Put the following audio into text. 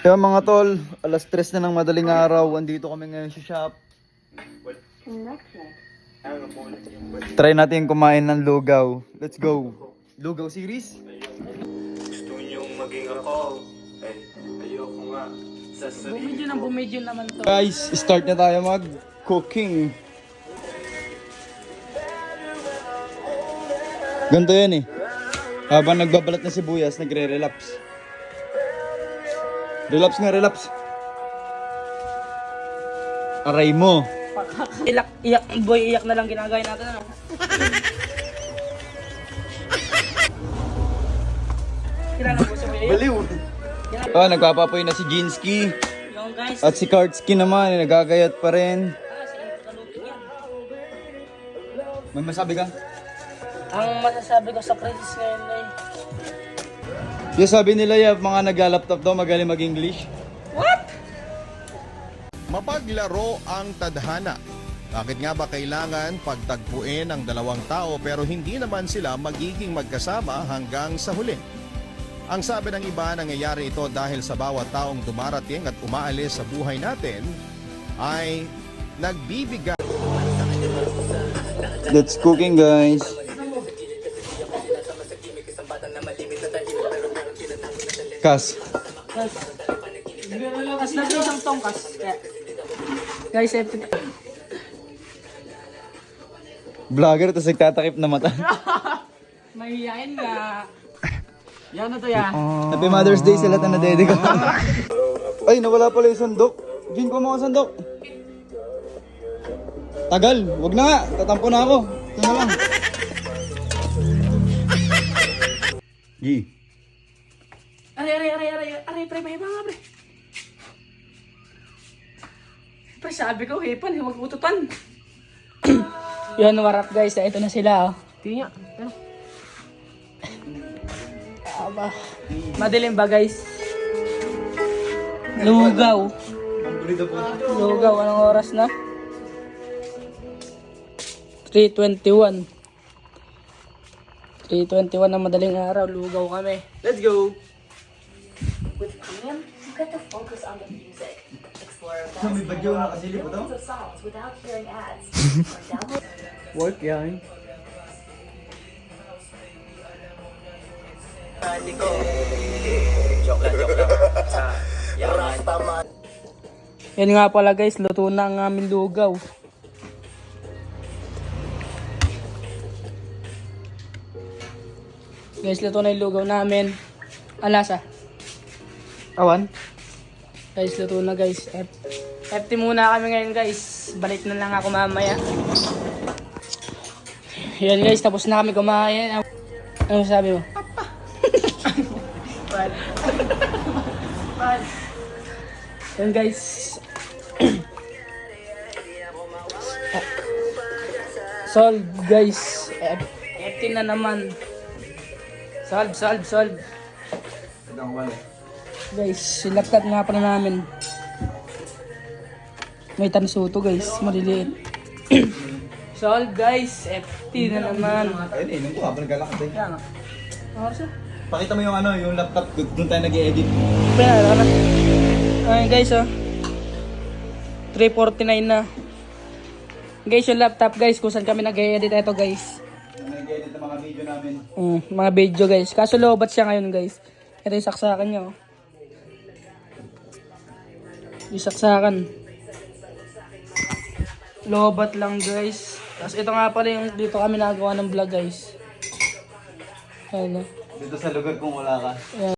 Kaya mga tol, alas 3 na ng madaling araw. Andito kami ngayon sa shop. Try natin kumain ng lugaw. Let's go. Lugaw series? Gusto niyong maging ako. Ay, ayoko nga. Bumidyo naman to. Guys, start na tayo mag-cooking. Ganito yan eh. Habang nagbabalat na sibuyas, nagre-relapse. Relapse nga, relapse. Aray mo. Iyak, boy, iyak na lang ginagawin natin, ano? Kilala mo si Boy? Baliw. Nagpapapoy na si Jinsky. Yung guys. At si Kartsky naman, nagagayat pa rin. Kalupit yan. May masabi ka? Ang masasabi ko sa crisis ngayon ay... Yung sabi nila yung mga nagla-laptop daw magaling mag-English. What? Mapaglaro ang tadhana. Bakit nga ba kailangan pagtagpuin ang dalawang tao pero hindi naman sila magiging magkasama hanggang sa huli? Ang sabi ng iba, nangyayari ito dahil sa bawat taong dumarating at umaalis sa buhay natin ay nagbibigay. Let's cooking, guys. Kas. Kas na isang tongkas. Guys, Vlogger, tapos nagtatakip na mata. mahihayin nga. Yan na to ya. Happy Mother's Day sa lahat na nadede ko. Ay, nawala pala yung sandok. Gin ko mga sandok. Tagal, wag na nga. Tatampo na ako. Ito na lang. Gi. Aray, pre, may mga, pre. Pre, sabi ko, hipan, huwag ututan. Yun, warap guys, ito na sila, oh. Tingnan. Aba. Madilim ba, guys? Lugaw. Lugaw, anong oras na? 3:21. 3:21 na madaling araw, lugaw kami. Let's go! With Premium, you get to focus on the music. Explore a May vast bagyo na catalog of kasilip ito? millions of songs without hearing ads. Or download Work yan. Yan nga pala guys, luto na ang aming lugaw. Guys, luto na yung lugaw namin. Alasa. Awan? Guys, luto na guys. FT muna kami ngayon guys. Balik na lang ako mamaya. Yan guys, tapos na kami kumain. Ano sabi mo? Yan guys. Solve guys. FT na naman. Solve. Guys, silaptop nga pala namin. May tansuto guys, maliliit. Solve guys, FT na naman. Ayun eh, nung ko habang naglalakad eh. Kaya nga. Oras na. Pakita mo yung yung laptop kung tayo nag-i-edit. Pinala na. Ayun guys oh. 3:49 na. Guys, yung laptop guys, kung saan kami nag-edit ito guys. Nag-edit ng mga video namin. Mga video guys. Kaso lobat siya ngayon guys. Ito yung saksakan niya oh. Yung saksakan. Lobat lang guys. Tapos ito nga pala yung dito kami nagawa ng vlog guys. Ayan oh. Dito sa lugar kung wala ka. Ayan